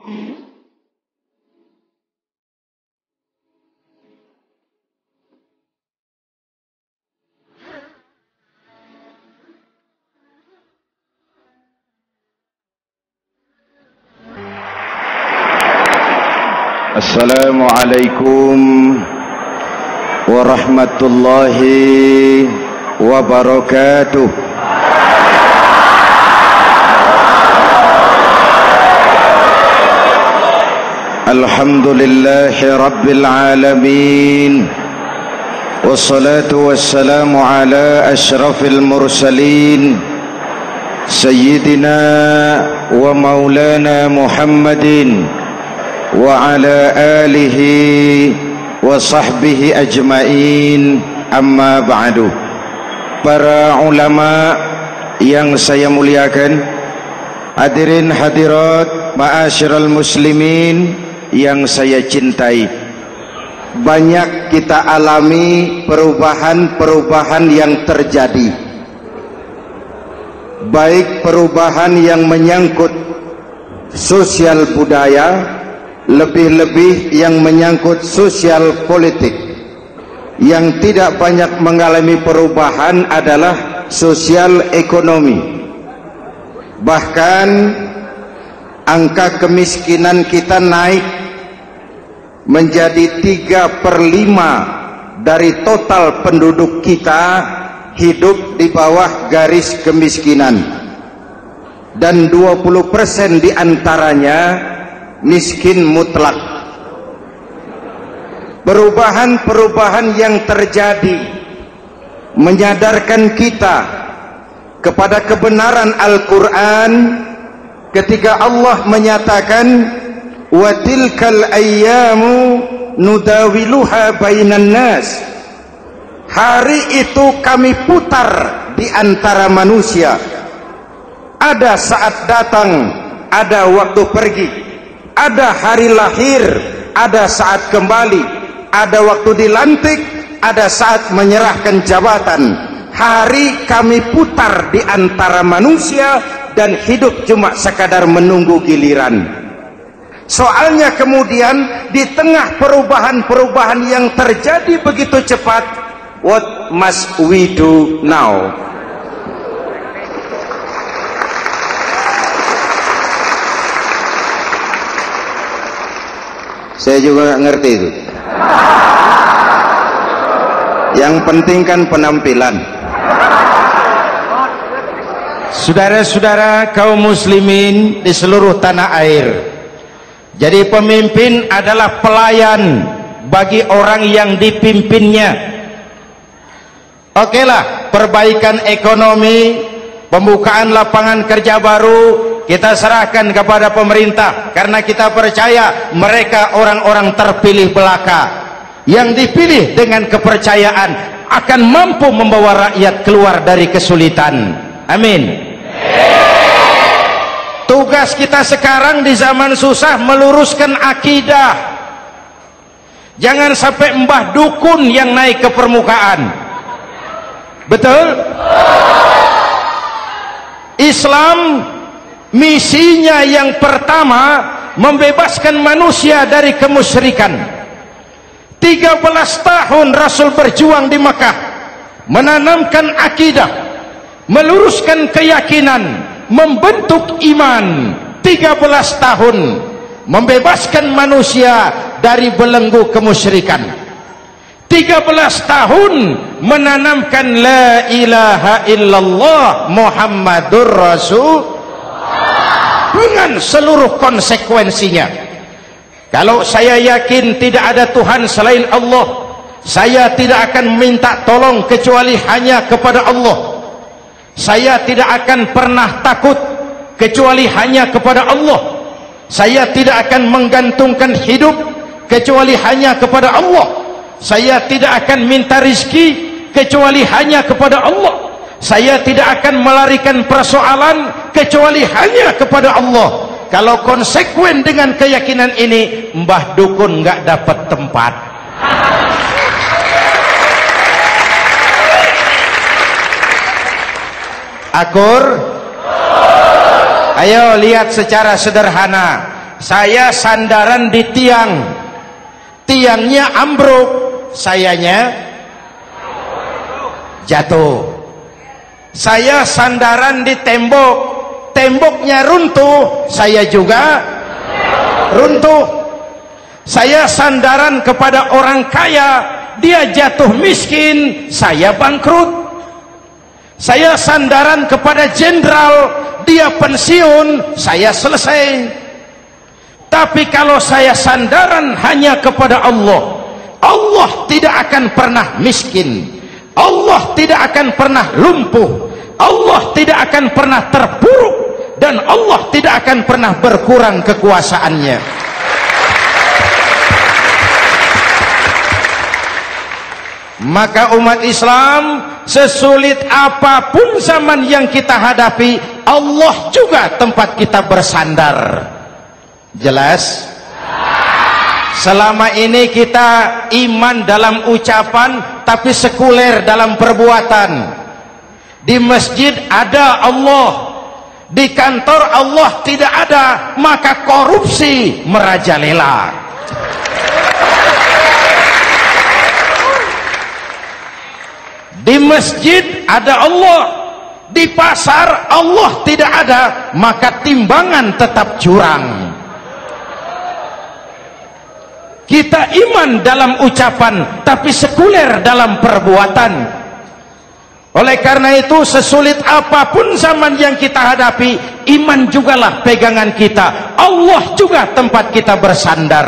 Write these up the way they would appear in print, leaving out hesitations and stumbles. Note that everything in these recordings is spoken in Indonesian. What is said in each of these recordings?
Assalamualaikum warahmatullahi wabarakatuh. Alhamdulillahi rabbil alamin, wassalatu wassalamu ala ashrafil mursalin, sayyidina wa maulana Muhammadin wa ala alihi wa sahbihi ajmain, amma ba'du. Para ulama yang saya muliakan, hadirin hadirat ma'asyiral muslimin yang saya cintai, banyak kita alami perubahan-perubahan yang terjadi, baik perubahan yang menyangkut sosial budaya, lebih-lebih yang menyangkut sosial politik. Yang tidak banyak mengalami perubahan adalah sosial ekonomi. Bahkan angka kemiskinan kita naik menjadi 3/5 dari total penduduk kita hidup di bawah garis kemiskinan, dan 20% diantaranya miskin mutlak. Perubahan-perubahan yang terjadi menyadarkan kita kepada kebenaran Al-Quran ketika Allah menyatakan wa tilkal ayyamu nudawiluha bainan nas. Hari itu kami putar di antara manusia. Ada saat datang, ada waktu pergi. Ada hari lahir, ada saat kembali, ada waktu dilantik, ada saat menyerahkan jabatan. Hari kami putar di antara manusia dan hidup cuma sekadar menunggu giliran. Soalnya kemudian di tengah perubahan-perubahan yang terjadi begitu cepat, what must we do now? Saya juga nggak ngerti itu. Yang penting kan penampilan. Saudara-saudara kaum muslimin di seluruh tanah air, jadi pemimpin adalah pelayan bagi orang yang dipimpinnya. Okelah, perbaikan ekonomi, pembukaan lapangan kerja baru kita serahkan kepada pemerintah, karena kita percaya mereka orang-orang terpilih belaka yang dipilih dengan kepercayaan akan mampu membawa rakyat keluar dari kesulitan. Amin. Tugas kita sekarang di zaman susah meluruskan akidah. Jangan sampai mbah dukun yang naik ke permukaan. Betul? Islam misinya yang pertama membebaskan manusia dari kemusyrikan. 13 tahun Rasul berjuang di Makkah, menanamkan akidah, meluruskan keyakinan, membentuk iman. 13 tahun membebaskan manusia dari belenggu kemusyrikan. 13 tahun menanamkan la ilaha illallah Muhammadur Rasul dengan seluruh konsekuensinya. Kalau saya yakin tidak ada Tuhan selain Allah, saya tidak akan minta tolong kecuali hanya kepada Allah. Saya tidak akan pernah takut kecuali hanya kepada Allah. Saya tidak akan menggantungkan hidup kecuali hanya kepada Allah. Saya tidak akan minta rizki kecuali hanya kepada Allah. Saya tidak akan melarikan persoalan kecuali hanya kepada Allah. Kalau konsekuen dengan keyakinan ini, mbah dukun nggak dapat tempat. Akur? Ayo lihat secara sederhana. saya sandaran di tiang, tiangnya ambruk, sayanya jatuh. Saya sandaran di tembok, temboknya runtuh, saya juga runtuh. Saya sandaran kepada orang kaya, dia jatuh miskin, saya bangkrut. Saya sandaran kepada jenderal, dia pensiun, saya selesai. Tapi kalau saya sandaran hanya kepada Allah, Allah tidak akan pernah miskin, Allah tidak akan pernah lumpuh, Allah tidak akan pernah terpuruk, dan Allah tidak akan pernah berkurang kekuasaannya. Maka umat Islam, sesulit apapun zaman yang kita hadapi, Allah juga tempat kita bersandar. Jelas? Selama ini kita iman dalam ucapan, tapi sekuler dalam perbuatan. Di masjid ada Allah, di kantor Allah tidak ada, maka korupsi merajalela. Di masjid ada Allah, di pasar Allah tidak ada, maka timbangan tetap curang. Kita iman dalam ucapan, tapi sekuler dalam perbuatan. Oleh karena itu, sesulit apapun zaman yang kita hadapi, iman jugalah pegangan kita, Allah juga tempat kita bersandar.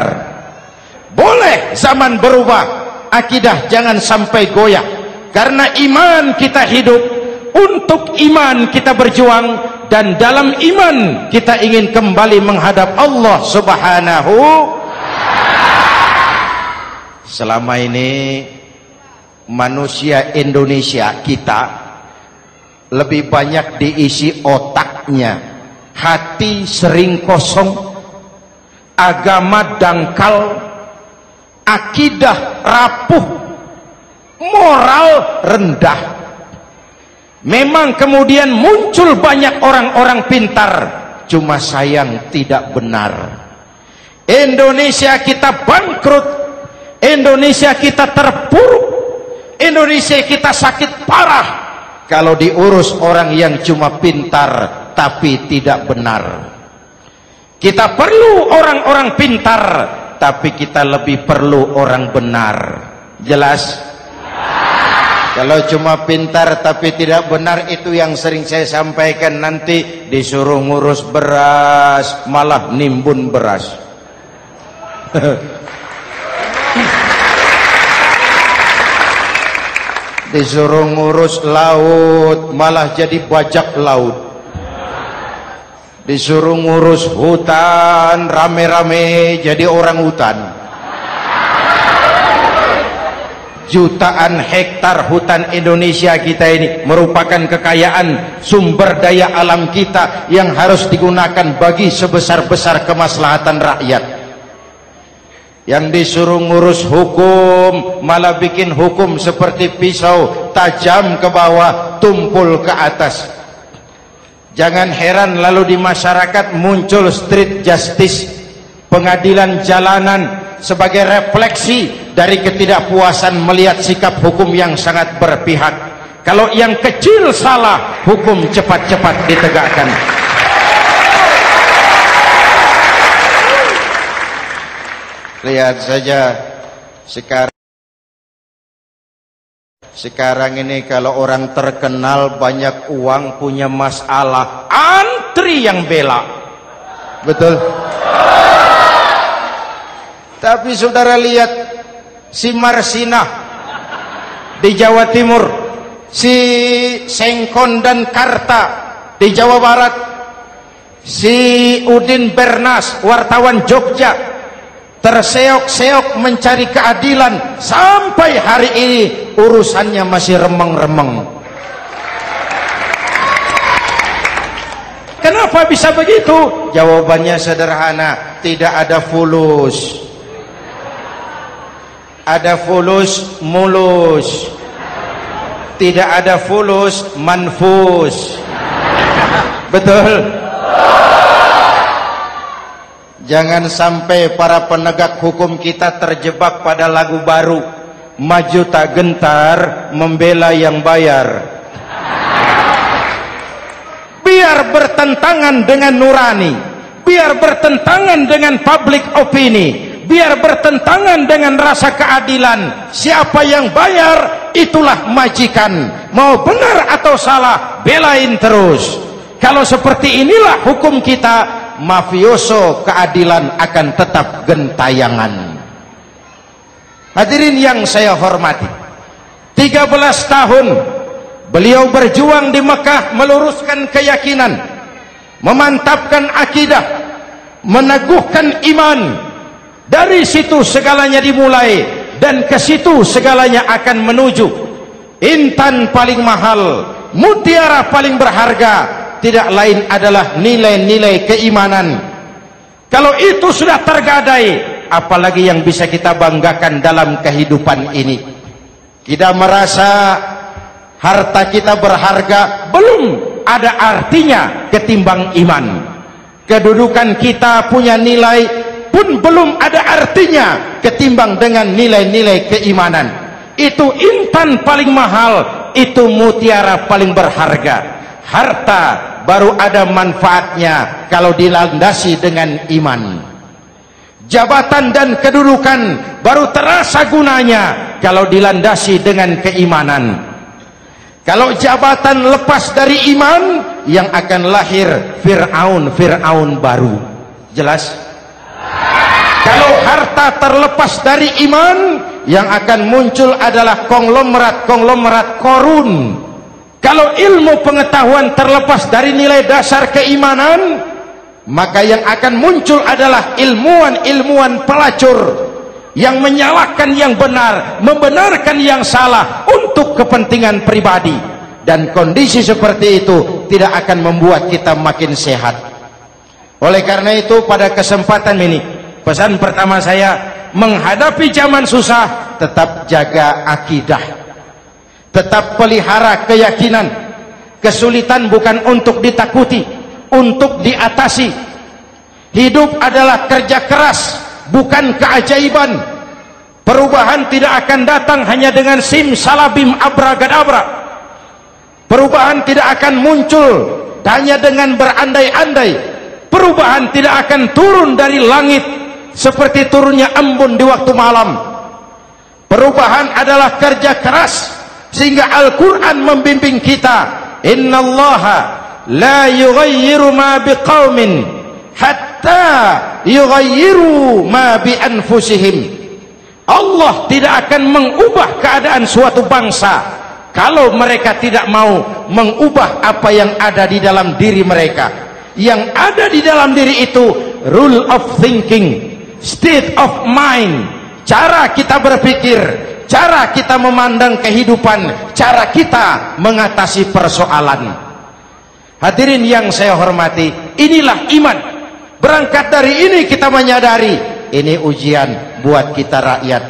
Boleh zaman berubah, akidah jangan sampai goyah. Karena iman kita hidup, untuk iman kita berjuang, dan dalam iman kita ingin kembali menghadap Allah Subhanahu. Selama ini manusia Indonesia kita lebih banyak diisi otaknya, hati sering kosong, agama dangkal, akidah rapuh, moral rendah. Memang kemudian muncul banyak orang-orang pintar, cuma sayang tidak benar. Indonesia kita bangkrut, Indonesia kita terpuruk, Indonesia kita sakit parah kalau diurus orang yang cuma pintar tapi tidak benar. Kita perlu orang-orang pintar, tapi kita lebih perlu orang benar. Jelas? Kalau cuma pintar tapi tidak benar, itu yang sering saya sampaikan, nanti disuruh ngurus beras malah nimbun beras. Disuruh ngurus laut malah jadi bajak laut. Disuruh ngurus hutan rame-rame jadi orang hutan. Jutaan hektar hutan Indonesia kita ini merupakan kekayaan sumber daya alam kita yang harus digunakan bagi sebesar-besar kemaslahatan rakyat. Yang disuruh ngurus hukum malah bikin hukum seperti pisau, tajam ke bawah, tumpul ke atas. Jangan heran lalu di masyarakat muncul street justice, pengadilan jalanan, sebagai refleksi dari ketidakpuasan melihat sikap hukum yang sangat berpihak. Kalau yang kecil salah, hukum cepat-cepat ditegakkan. Lihat saja sekarang ini, kalau orang terkenal banyak uang, punya masalah, antri yang bela. Betul? Tapi saudara lihat si Marsinah di Jawa Timur, si Sengkon dan Karta di Jawa Barat, si Udin Bernas wartawan Jogja, terseok-seok mencari keadilan, sampai hari ini urusannya masih remeng-remeng. Kenapa bisa begitu? Jawabannya sederhana, tidak ada fulus. Ada fulus mulus, tidak ada fulus manfus. Betul? Jangan sampai para penegak hukum kita terjebak pada lagu baru, maju tak gentar membela yang bayar. Biar bertentangan dengan nurani, biar bertentangan dengan public opini, biar bertentangan dengan rasa keadilan. Siapa yang bayar, itulah majikan. Mau benar atau salah, belain terus. Kalau seperti inilah hukum kita, mafioso keadilan akan tetap gentayangan. Hadirin yang saya hormati, 13 tahun beliau berjuang di Mekah, meluruskan keyakinan, memantapkan akidah, meneguhkan iman. Dari situ segalanya dimulai, dan ke situ segalanya akan menuju. Intan paling mahal, mutiara paling berharga, tidak lain adalah nilai-nilai keimanan. Kalau itu sudah tergadai, apalagi yang bisa kita banggakan dalam kehidupan ini? Kita merasa harta kita berharga, belum ada artinya ketimbang iman. Kedudukan kita punya nilai pun belum ada artinya ketimbang dengan nilai-nilai keimanan. Itu intan paling mahal, itu mutiara paling berharga. Harta baru ada manfaatnya kalau dilandasi dengan iman. Jabatan dan kedudukan baru terasa gunanya kalau dilandasi dengan keimanan. Kalau jabatan lepas dari iman, yang akan lahir Fir'aun baru. Jelas? Kalau harta terlepas dari iman, yang akan muncul adalah konglomerat korun. Kalau ilmu pengetahuan terlepas dari nilai dasar keimanan, maka yang akan muncul adalah ilmuwan pelacur yang menyalahkan yang benar, membenarkan yang salah untuk kepentingan pribadi. Dan kondisi seperti itu tidak akan membuat kita makin sehat. Oleh karena itu, pada kesempatan ini, pesan pertama saya, menghadapi zaman susah, tetap jaga akidah. Tetap pelihara keyakinan. Kesulitan bukan untuk ditakuti, untuk diatasi. Hidup adalah kerja keras, bukan keajaiban. Perubahan tidak akan datang hanya dengan simsalabim abragadabra. Perubahan tidak akan muncul hanya dengan berandai-andai. Perubahan tidak akan turun dari langit seperti turunnya embun di waktu malam. Perubahan adalah kerja keras, sehingga Al-Quran membimbing kita, innallaha la yughayyiru ma biqaumin hatta yughayyiru ma bi anfusihim. Allah tidak akan mengubah keadaan suatu bangsa kalau mereka tidak mau mengubah apa yang ada di dalam diri mereka. Yang ada di dalam diri itu rule of thinking, state of mind, cara kita berpikir, cara kita memandang kehidupan, cara kita mengatasi persoalan. Hadirin yang saya hormati, inilah iman. Berangkat dari ini kita menyadari, ini ujian buat kita rakyat.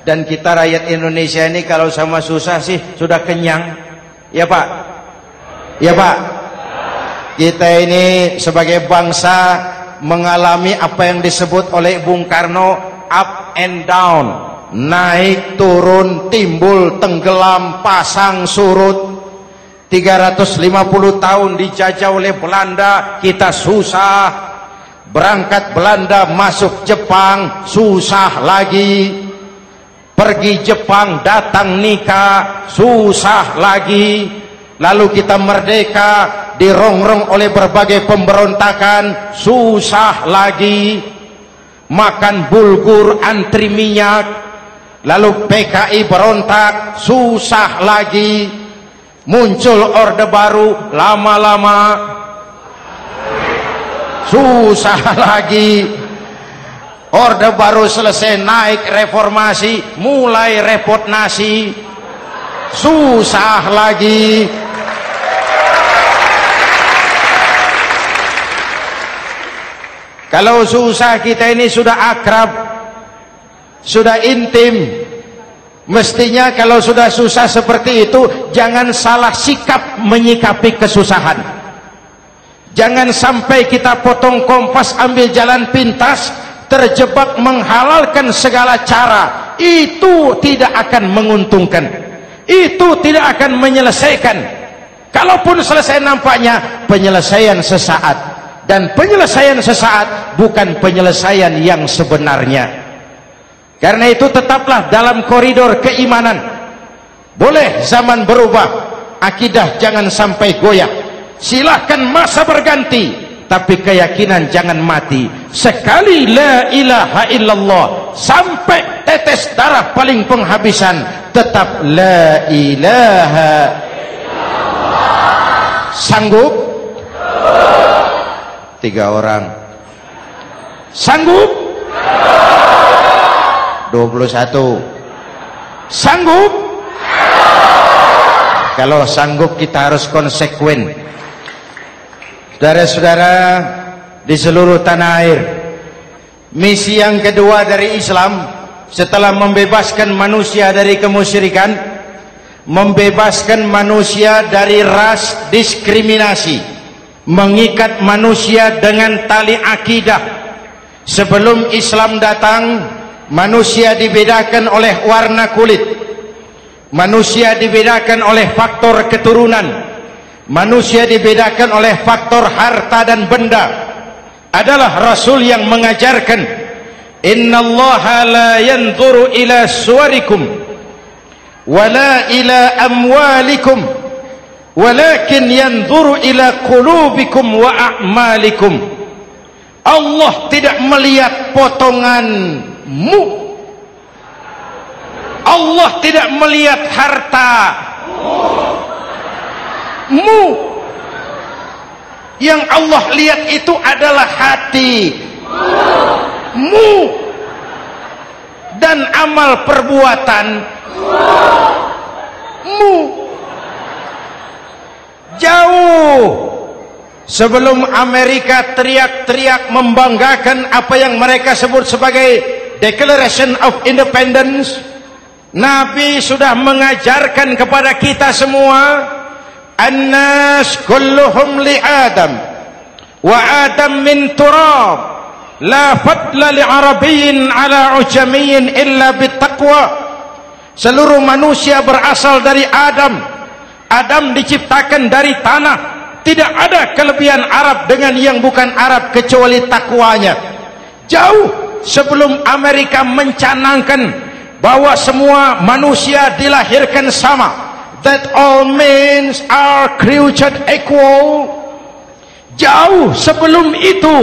Dan kita rakyat Indonesia ini kalau sama susah sih sudah kenyang. Ya Pak? Ya Pak? Kita ini sebagai bangsa mengalami apa yang disebut oleh Bung Karno up and down. Naik, turun, timbul, tenggelam, pasang, surut. 350 tahun dijajah oleh Belanda, kita susah. Berangkat Belanda, masuk Jepang, susah lagi. Pergi Jepang, datang nikah, susah lagi. Lalu kita merdeka, dirongrong oleh berbagai pemberontakan, susah lagi. Makan bulgur, antri minyak. Lalu PKI berontak, susah lagi. Muncul orde baru, lama-lama susah lagi. Orde baru selesai, naik reformasi, mulai repot nasi, susah lagi. Kalau susah kita ini sudah akrab, sudah intim. Mestinya kalau sudah susah seperti itu, jangan salah sikap menyikapi kesusahan. Jangan sampai kita potong kompas, ambil jalan pintas, terjebak menghalalkan segala cara. Itu tidak akan menguntungkan, itu tidak akan menyelesaikan. Kalaupun selesai, nampaknya penyelesaian sesaat, dan penyelesaian sesaat bukan penyelesaian yang sebenarnya. Karena itu tetaplah dalam koridor keimanan. Boleh zaman berubah, akidah jangan sampai goyah. Silahkan masa berganti, tapi keyakinan jangan mati. Sekali la ilaha illallah sampai tetes darah paling penghabisan, tetap la ilaha illallah. Sanggup? 3 orang. Sanggup? 21. Sanggup? Kalau sanggup kita harus konsekuen. Saudara-saudara di seluruh tanah air, misi yang kedua dari Islam setelah membebaskan manusia dari kemusyrikan, membebaskan manusia dari ras diskriminasi, mengikat manusia dengan tali akidah. Sebelum Islam datang, manusia dibedakan oleh warna kulit, manusia dibedakan oleh faktor keturunan, manusia dibedakan oleh faktor harta dan benda. Adalah Rasul yang mengajarkan, innallaha la yanzuru ila suwarikum wala ila amwalikum walakin yanzuru ila qulubikum wa a'malikum. Allah tidak melihat potonganmu, Allah tidak melihat hartamu. Yang Allah lihat itu adalah hatimu dan amal perbuatanmu. Jauh sebelum Amerika teriak-teriak membanggakan apa yang mereka sebut sebagai Declaration of Independence, Nabi sudah mengajarkan kepada kita semua, annas kulluhum li Adam wa Adam min turab la fadla li arabiyyin ala ujamiyyin illa bittaqwa. Seluruh manusia berasal dari Adam. Adam diciptakan dari tanah. Tidak ada kelebihan Arab dengan yang bukan Arab kecuali takwanya. Jauh sebelum Amerika mencanangkan bahwa semua manusia dilahirkan sama, that all men are created equal. Jauh sebelum itu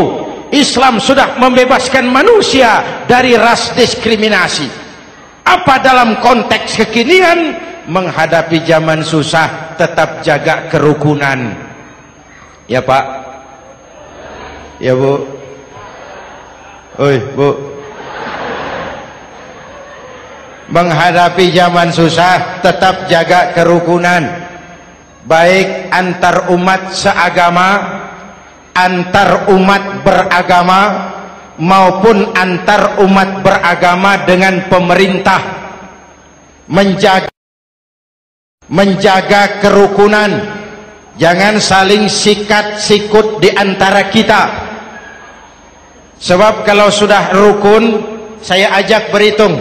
Islam sudah membebaskan manusia dari ras diskriminasi. Apa dalam konteks kekinian menghadapi zaman susah tetap jaga kerukunan? Ya Pak, ya Bu, oi Bu, menghadapi zaman susah tetap jaga kerukunan, baik antar umat seagama, antar umat beragama, maupun antar umat beragama dengan pemerintah. Menjaga kerukunan, jangan saling sikat sikut di antara kita. Sebab kalau sudah rukun, saya ajak berhitung,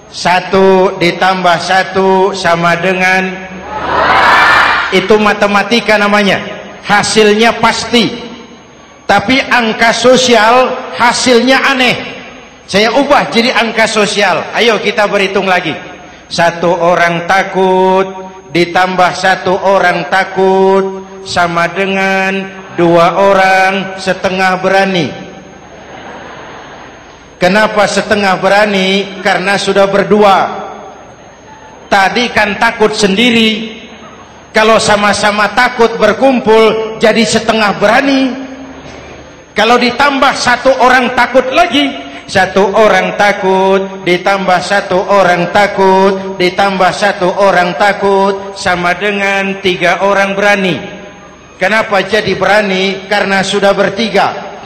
1 ditambah 1 sama dengan, itu matematika namanya, hasilnya pasti. Tapi angka sosial hasilnya aneh. Saya ubah jadi angka sosial. Ayo kita berhitung lagi. 1 orang takut ditambah 1 orang takut sama dengan 2 orang setengah berani. Kenapa setengah berani? Karena sudah berdua. Tadi kan takut sendiri. Kalau sama-sama takut berkumpul jadi setengah berani. Kalau ditambah 1 orang takut lagi, 1 orang takut ditambah 1 orang takut ditambah 1 orang takut sama dengan 3 orang berani. Kenapa jadi berani? Karena sudah bertiga.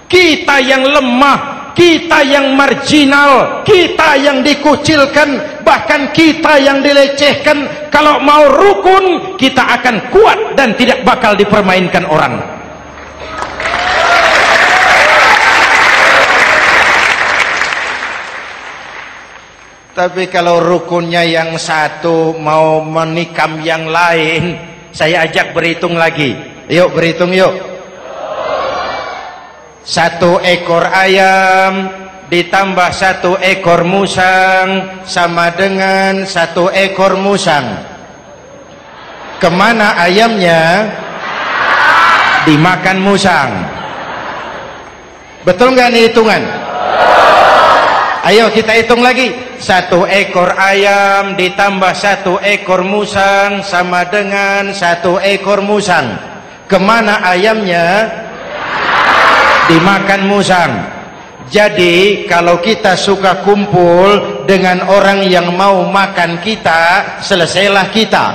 Kita yang lemah, kita yang marginal, kita yang dikucilkan, bahkan kita yang dilecehkan, kalau mau rukun kita akan kuat dan tidak bakal dipermainkan orang. Tapi kalau rukunnya yang satu mau menikam yang lain, saya ajak berhitung lagi. Yuk berhitung yuk. 1 ekor ayam ditambah 1 ekor musang sama dengan 1 ekor musang. Kemana ayamnya? Dimakan musang. Betul nggak nih hitungan? Ayo kita hitung lagi. 1 ekor ayam ditambah 1 ekor musang sama dengan 1 ekor musang. Kemana ayamnya? Dimakan musang. Jadi kalau kita suka kumpul dengan orang yang mau makan kita, selesailah kita.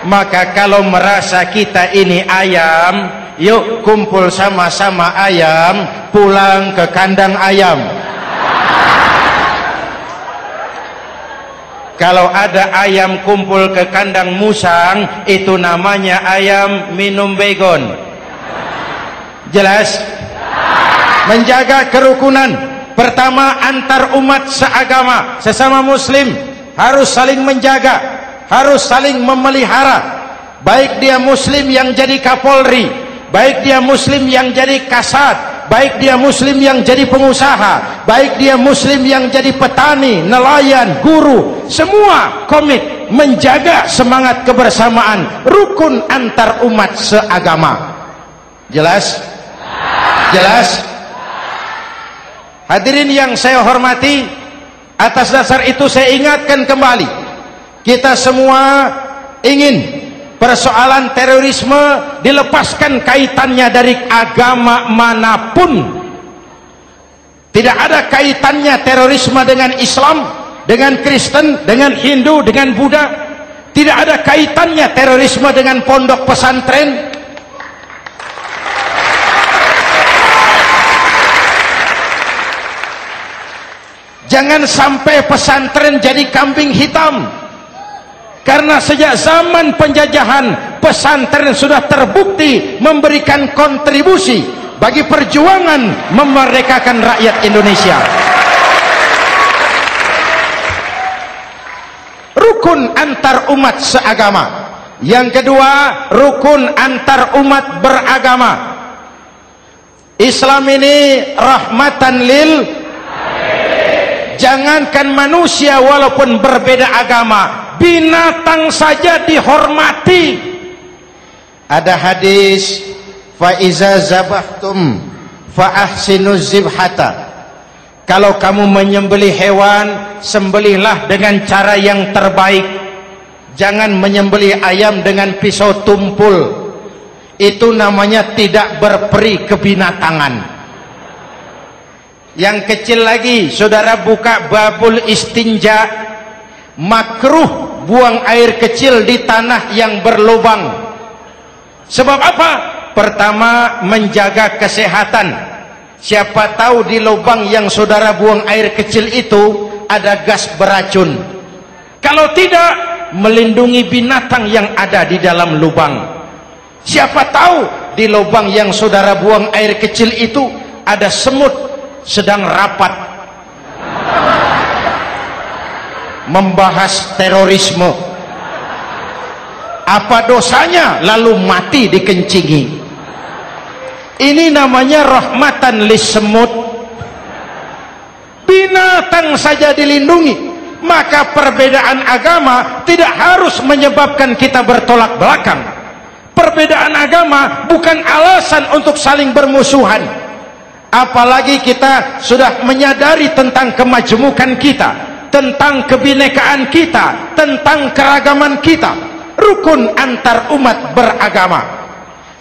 Maka kalau merasa kita ini ayam, yuk kumpul sama-sama ayam, pulang ke kandang ayam. Kalau ada ayam kumpul ke kandang musang, itu namanya ayam minum baygon. Jelas? Menjaga kerukunan. Pertama, antar umat seagama, sesama muslim harus saling menjaga, harus saling memelihara. Baik dia muslim yang jadi kapolri, baik dia muslim yang jadi kasat, baik dia muslim yang jadi pengusaha, baik dia muslim yang jadi petani, nelayan, guru, semua komit menjaga semangat kebersamaan, rukun antar umat seagama. Jelas? Jelas? Hadirin yang saya hormati, atas dasar itu saya ingatkan kembali, kita semua ingin persoalan terorisme dilepaskan kaitannya dari agama manapun. Tidak ada kaitannya terorisme dengan Islam, dengan Kristen, dengan Hindu, dengan Buddha. Tidak ada kaitannya terorisme dengan pondok pesantren. Jangan sampai pesantren jadi kambing hitam. Karena sejak zaman penjajahan, pesantren sudah terbukti memberikan kontribusi bagi perjuangan memerdekakan rakyat Indonesia. Rukun antar umat seagama. Yang kedua, rukun antar umat beragama. Islam ini rahmatan lil. Jangankan manusia walaupun berbeda agama, binatang saja dihormati. Ada hadis, fa iza zabahtum fa ahsinuz zibhata. Kalau kamu menyembelih hewan, sembelihlah dengan cara yang terbaik. Jangan menyembelih ayam dengan pisau tumpul. Itu namanya tidak berperi kebinatangan. Yang kecil lagi, saudara buka babul istinja, makruh buang air kecil di tanah yang berlubang. Sebab apa? Pertama, menjaga kesehatan. Siapa tahu di lubang yang saudara buang air kecil itu ada gas beracun. Kalau tidak, melindungi binatang yang ada di dalam lubang. Siapa tahu di lubang yang saudara buang air kecil itu ada semut sedang rapat membahas terorisme. Apa dosanya lalu mati dikencingi? Ini namanya rahmatan lis semut. Binatang saja dilindungi. Maka perbedaan agama tidak harus menyebabkan kita bertolak belakang. Perbedaan agama bukan alasan untuk saling bermusuhan. Apalagi kita sudah menyadari tentang kemajemukan kita, tentang kebinekaan kita, tentang keragaman kita. Rukun antar umat beragama,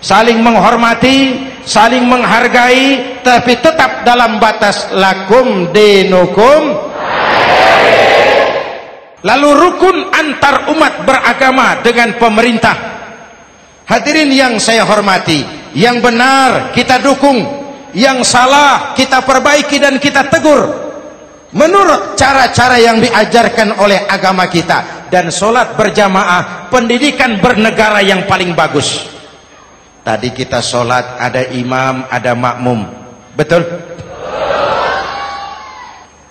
saling menghormati, saling menghargai, tapi tetap dalam batas lakum dinukum. Lalu rukun antar umat beragama dengan pemerintah. Hadirin yang saya hormati, yang benar kita dukung, yang salah kita perbaiki dan kita tegur menurut cara-cara yang diajarkan oleh agama kita. Dan sholat berjamaah, pendidikan bernegara yang paling bagus. Tadi kita sholat ada imam, ada makmum. Betul?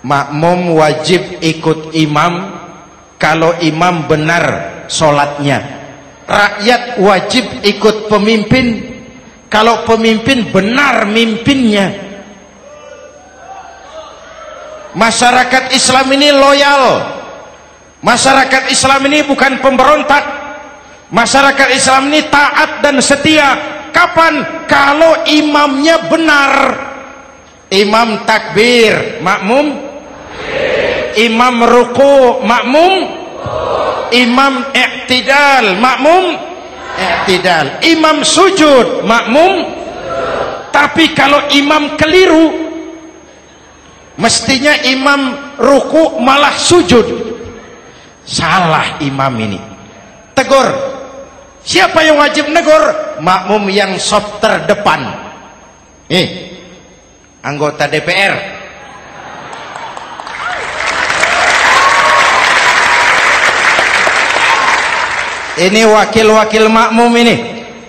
Makmum wajib ikut imam kalau imam benar sholatnya. Rakyat wajib ikut pemimpin kalau pemimpin benar mimpinnya. Masyarakat Islam ini loyal. Masyarakat Islam ini bukan pemberontak. Masyarakat Islam ini taat dan setia. Kapan? Kalau imamnya benar. Imam takbir, makmum. Imam ruku, makmum. Imam i'tidal, makmum. I'tidal. Imam sujud, makmum. Tapi kalau imam keliru, mestinya imam ruku malah sujud. Salah imam ini. Tegur. Siapa yang wajib negur? Makmum yang saf terdepan. Anggota DPR. Ini wakil-wakil makmum ini,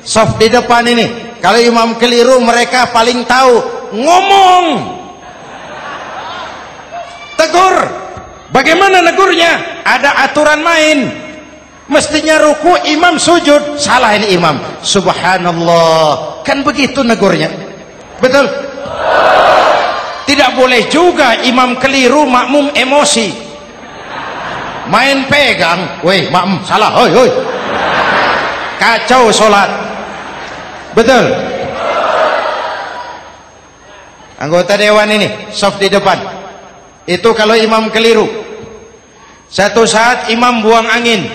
saf di depan ini. Kalau imam keliru, mereka paling tahu. Ngomong, tegur. Bagaimana negurnya? Ada aturan main. Mestinya ruku, imam sujud. Salah ini imam. Subhanallah. Kan begitu negurnya. Betul? Tidak boleh juga imam keliru, makmum emosi. Main pegang. Woi, makmum salah. Hoi, hoi. Kacau sholat. Betul? Anggota dewan ini saf di depan. Itu kalau imam keliru. Satu saat imam buang angin.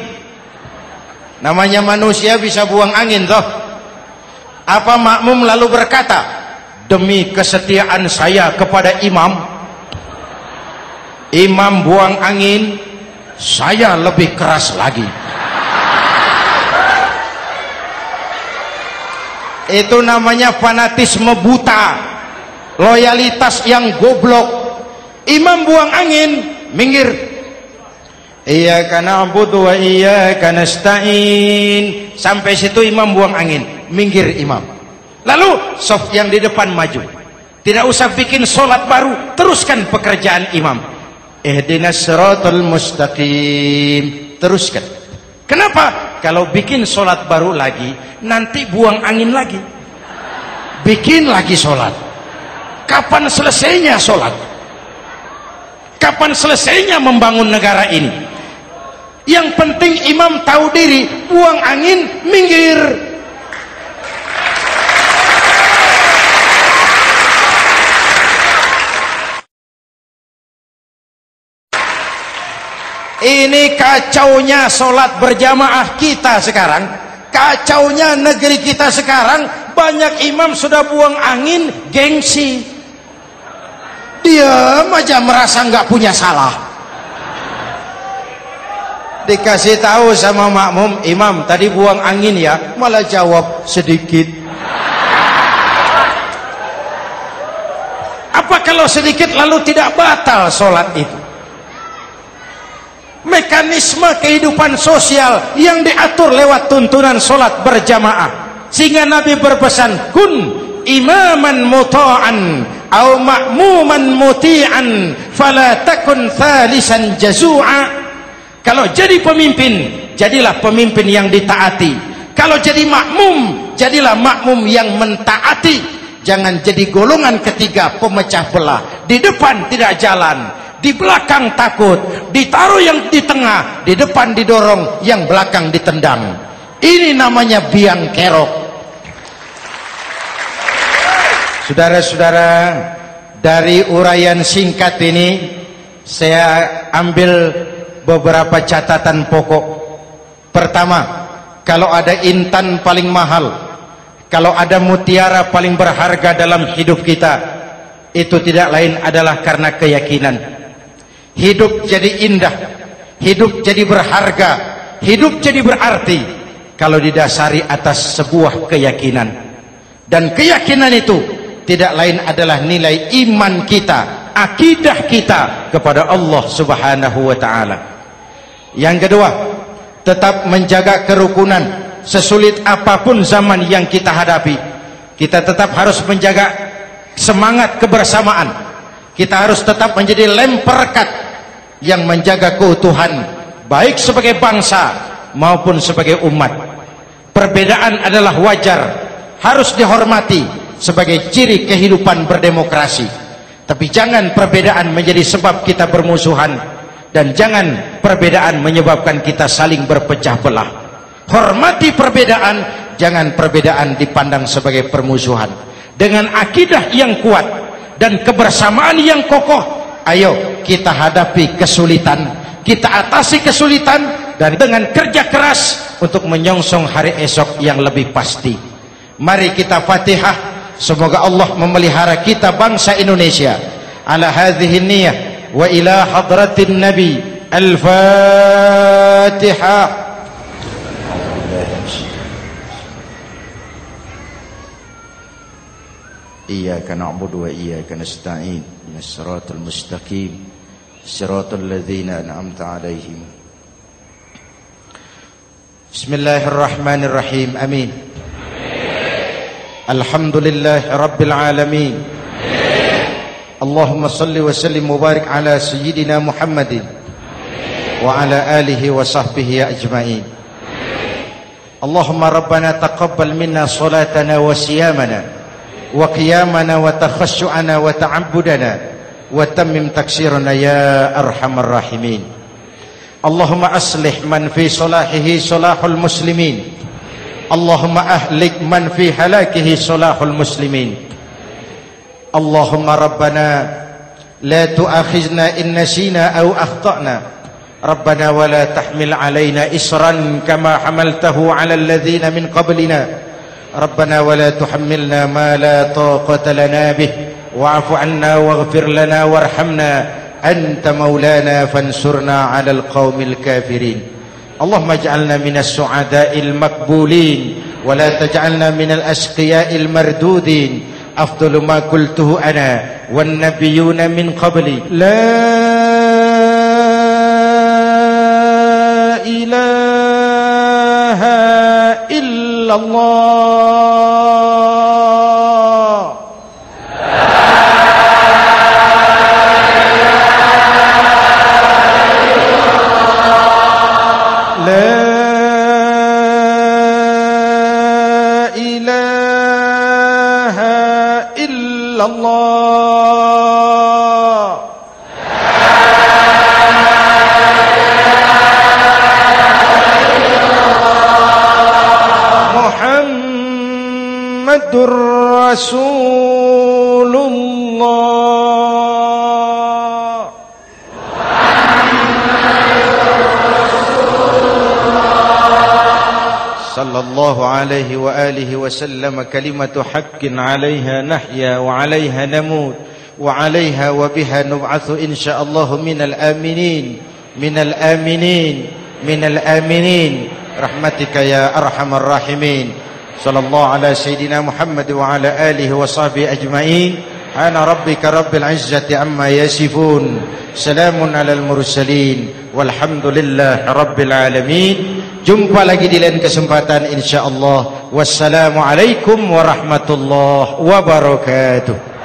Namanya manusia bisa buang angin toh. Apa makmum lalu berkata, demi kesetiaan saya kepada imam, imam buang angin, saya lebih keras lagi. Itu namanya fanatisme buta, loyalitas yang goblok. Imam buang angin, minggir. Iyyaka na'budu wa iyyaka nasta'in. Sampai situ imam buang angin, minggir imam. Lalu saf yang di depan maju. Tidak usah bikin sholat baru, teruskan pekerjaan imam. Ihdinas siratal mustaqim. Teruskan. Kenapa? Kalau bikin sholat baru lagi, nanti buang angin lagi. Bikin lagi sholat. Kapan selesainya sholat? Kapan selesainya membangun negara ini? Yang penting imam tahu diri, buang angin, minggir. Ini kacaunya sholat berjamaah kita sekarang. Kacaunya negeri kita sekarang. Banyak imam sudah buang angin, gengsi. Diam aja merasa nggak punya salah. Dikasih tahu sama makmum, imam tadi buang angin ya, malah jawab sedikit. Apa kalau sedikit lalu tidak batal sholat itu? Mekanisme kehidupan sosial yang diatur lewat tuntunan sholat berjamaah, sehingga Nabi berpesan, kun imaman muta'an au ma'muman muti'an fala takun thalisan jazu'a. Kalau jadi pemimpin, jadilah pemimpin yang ditaati. Kalau jadi makmum, jadilah makmum yang mentaati. Jangan jadi golongan ketiga pemecah belah. Di depan tidak jalan, di belakang takut, ditaruh yang di tengah, di depan didorong, yang belakang ditendang. Ini namanya biang kerok. Saudara-saudara, dari uraian singkat ini saya ambil beberapa catatan pokok. Pertama, kalau ada intan paling mahal, kalau ada mutiara paling berharga dalam hidup kita, itu tidak lain adalah karena keyakinan. Hidup jadi indah, hidup jadi berharga, hidup jadi berarti kalau didasari atas sebuah keyakinan. Dan keyakinan itu tidak lain adalah nilai iman kita, akidah kita kepada Allah Subhanahu wa ta'ala. Yang kedua, tetap menjaga kerukunan. Sesulit apapun zaman yang kita hadapi, kita tetap harus menjaga semangat kebersamaan. Kita harus tetap menjadi lem perekat yang menjaga keutuhan baik sebagai bangsa maupun sebagai umat. Perbedaan adalah wajar, harus dihormati sebagai ciri kehidupan berdemokrasi. Tapi jangan perbedaan menjadi sebab kita bermusuhan, dan jangan perbedaan menyebabkan kita saling berpecah belah. Hormati perbedaan, jangan perbedaan dipandang sebagai permusuhan. Dengan akidah yang kuat dan kebersamaan yang kokoh, ayo kita hadapi kesulitan, kita atasi kesulitan, dan dengan kerja keras untuk menyongsong hari esok yang lebih pasti. Mari kita Fatihah, semoga Allah memelihara kita bangsa Indonesia. Ala hadhihi niyah wa ila hadratin Nabi. Al-Fatihah. Iyyaka na'budu wa iyyaka nasta'in. Ihdinas siratal mustaqim. Siratal ladzina an'amta 'alaihim. Bismillahirrahmanirrahim. Amin. Alhamdulillahi rabbil alamin. Allahumma salli wa sallim wa barik ala sayyidina Muhammadin wa ala alihi wa sahbihi ajma'in. Allahumma rabbana taqabbal minna salatana wa siyamana wa qiyamana wa takhashu'ana wa ta'abbudana wa tammim taksirana ya arhamar rahimin. Allahumma aslih man fi salahihi salahul muslimin. Allahumma ahlik man fi halakihi salahul muslimin. Allahumma rabbana la tu'akhizna in nasina aw akhtana. Rabbana wa la tahmil alaina isran kama hamaltahu ala alladhina min qablina. Rabbana wa la tuhammilna ma la taqata lana bih wa'fu 'anna waghfir lana warhamna anta maulana fansurna 'alal qaumil kafirin. Allahumma ij'alna minas su'ada'il maqbulin wa la taj'alna minal ashqiya'il mardudin. Afdalu ma qultuhu ana wan nabiyyuna min qabli. La ilaha illallah. Muhammadur Rasulullah. Sallallahu alaihi wa alihi wa sallam. Kalimatu haqqin 'alaiha nahya wa 'alaiha namut wa 'alaiha wa biha nub'atsu insyaallah minal aminin minal aminin minal aminin rahmatika ya arhamar rahimin. Sallallahu ala sayyidina Muhammad wa ala alihi wa sahbihi ajma'in. Ana rabbika rabbil izzati amma yasifun. Salamun alal mursalin walhamdulillahi rabbil alamin. Jumpa lagi di lain kesempatan insyaallah. Wassalamualaikum warahmatullahi wabarakatuh.